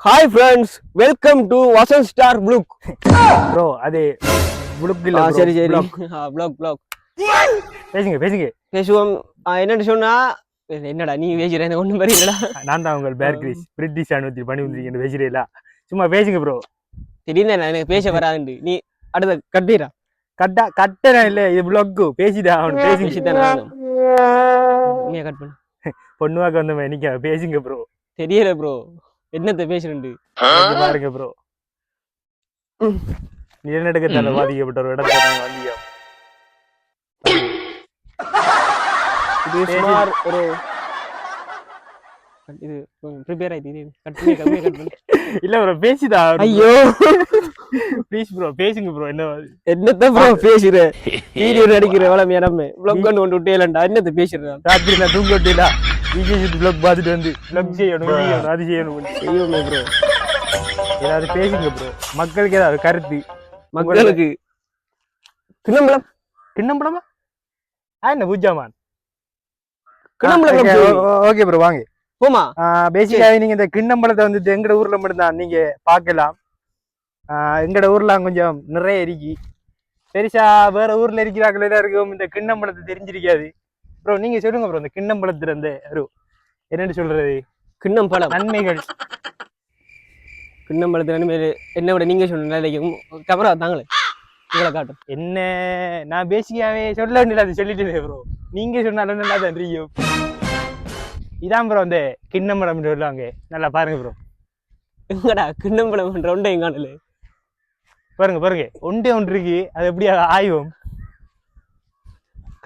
Hi friends, welcome to Vasanth star fluke. Bro அது fluke இல்ல bro. சரி சரி, Vlog. ப்ளாக் பேசுங்க பேசுவோம். என்னன்னு சொன்னா, என்னடா நீ பேசுற, ஒன்றும் புரியலடா. நான் தான் உங்கள் பேர் கிரிஸ் பிரிட்டிஷ் அனுமதி பண்ணி வந்திருக்கேன் பேசுறீங்களா? சும்மா பேசுங்க ப்ரோ. திடீர்னு எனக்கு பேச வராதுண்டு. நீ அடுத்த கட்டிடா. கட்டணா இல்ல, இது vlog பேசிடா அவன் பேசித்தான் ஆகணும். உண்மையா கட் பண்ணு. பொண்ணுவாக்க வந்த நிக்க பேசுங்க ப்ரோ. தெரியல ப்ரோ, என்னத்த பேசுறேன்ட்டு பாருங்க ப்ரோ. நிலநடுக்கத்தால பாதிக்கப்பட்ட ஒரு இடத்துல நாங்க வந்தீங்க. இது சுமார் ஒரு இது ப்ரிப்பேர் ஆயிடுது. கட் பண்ணு. இல்ல ப்ரோ பேசிடா. ஐயோ ப்ளீஸ் ப்ரோ பேசுங்க ப்ரோ. என்னத்த ப்ரோ பேசுற? வீடியோ நடிக்கிற வளம் இடமே vlog ஒன்று விட்டேலண்டா. என்னத்த பேசுற? ராத்திரி நான் தூங்க விட்டீங்களா? vlog பார்த்துட்டு வந்து vlog செய்யணும், அது செய்யணும் செய்யுமே ப்ரோ. ஏதாவது பேசுங்க ப்ரோ. மக்களுக்கு ஏதாவது கருத்து. மக்களுக்கு கிண்ணம்பளமா என்ன பூஜாமான் கிணம்பளம். ஓகே ப்ரோ வாங்க போமா. பேசிக்காக நீங்க இந்த கிண்ணம்பளத்தை வந்து எங்கட ஊர்ல மட்டும்தான் நீங்க பார்க்கலாம். எங்கட ஊர்ல கொஞ்சம் நிறைய இருக்கு. பெருசா வேற ஊர்ல இருக்கிறாங்களே இருக்கும் இந்த கிண்ணம்பளத்தை தெரிஞ்சிருக்காது ப்ரோ. நீங்க சொல்லுங்க ப்ரோ, இந்த கிண்ணம்பளத்துல இருந்து என்னன்னு சொல்றது, கிண்ணம்பழம் நன்மைகள். கிண்ணம்பழத்து நன்மைகள் என்ன விட நீங்க சொல்லுங்க. கேமரா தாங்களே உங்களை காட்டும். என்ன நான் பேசிக்காவே சொல்ல வேண்டியது அது சொல்லிட்டு ப்ரோ. நீங்க சொன்னாலும் நல்லா தான் தெரியும். இதான் ப்ரோ அந்த கிண்ணம்பழம் சொல்லுவாங்க. நல்லா பாருங்க ப்ரோ. எங்கடா கிண்ணம்பழம் ஒன்றை எங்கானல பாருங்க ஒன்று இருக்கு. அது எப்படி ஆய்வும்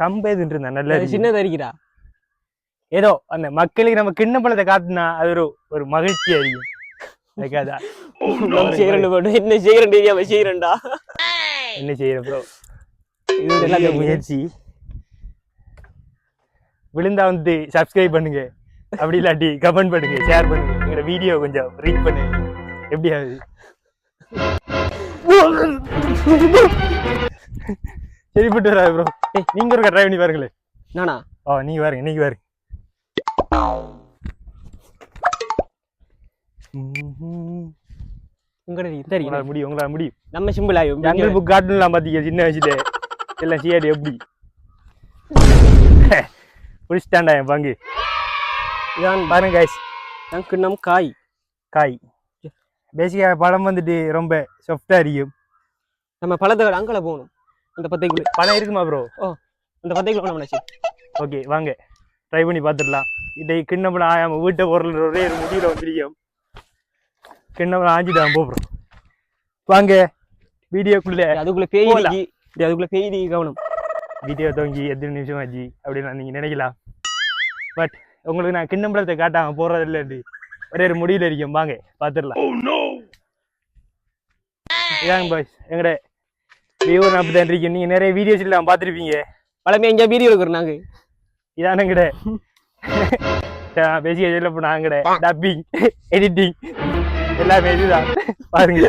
கம்பேதுன்னு இருந்தா நல்லா சின்னதா இருக்கிறா. ஏதோ அந்த மக்களுக்கு நம்ம கிண்ணம்பழத்தை காட்டுனா அது ஒரு மகிழ்ச்சி அறியும். என்ன செய்யறேன்டா என்ன செய்யற ப்ரோ, இது முயற்சி. விழுந்தா வந்து சப்ஸ்கிரைப் பண்ணுங்க, அப்படி இல்லாட்டி கமெண்ட் பண்ணுங்க, ஷேர் பண்ணுங்க, எங்களோட வீடியோ கொஞ்சம் ரீச் பண்ணுங்க. எப்படியாவது சரிப்பட்டு வராது ப்ரோ. நீங்க ஒரு ட்ரை பண்ணி பாருங்களேன். நானா? நீங்க பாருங்க, இன்னைக்கு பாருங்க. உங்களால முடியும். நம்ம சிம்பிள் ஆகும். ஜங்கல் புக் காட்டலாம் பாத்தீங்க சின்ன வயசுல எல்லாம் செய்யாது. எப்படி புடிச்சிட்டாண்டா என் பங்கு. இதான் பாருங்க கைஸ், கிண்ணம் காய் பேசிக்கா பழம் வந்துட்டு ரொம்ப சாஃப்டா இருக்கும். நம்ம பழத்தை அங்கல போகணும். அந்த 10 கிலோ பழம் இருக்குமா ப்ரோ? அந்த 10 கிலோ நம்ம. ஓகே வாங்க ட்ரை பண்ணி பார்த்துடலாம். இதை கிண்ணப்பழம் ஆயாம வீட்டை பொருள் ஒரே ஒரு முடிவில் வந்துருக்கோம். கிண்ணப்பழம் ஆஞ்சிட்டான் போகிறோம். வாங்க வீடியோக்குள்ள. அதுக்குள்ள பேய் கவனம். வீடியோ தொங்கி எத்தனை நிமிஷம் ஆச்சு அப்படின்னு நீங்க நினைக்கலாம். பட் உங்களுக்கு நான் கிண்ணப்பழத்தை காட்டாம போறது இல்லைன்னு ஒரே ஒரு முடிவில் இருக்கோம். வாங்க பார்த்துடலாம். இதாங்க பாய்ஸ், எங்கட வியூவர் அப்படிதான் இருக்கீங்க. நீங்க நிறைய வீடியோஸ் எல்லாம் பார்த்துருப்பீங்க. பழமே எங்கேயா வீடியோ இருக்கிறோம் நாங்க. இதான எங்கட பேசிக்க சொல்ல போனா எங்கட டப்பிங் எடிட்டிங் எல்லாமே இதுதான். பாருங்க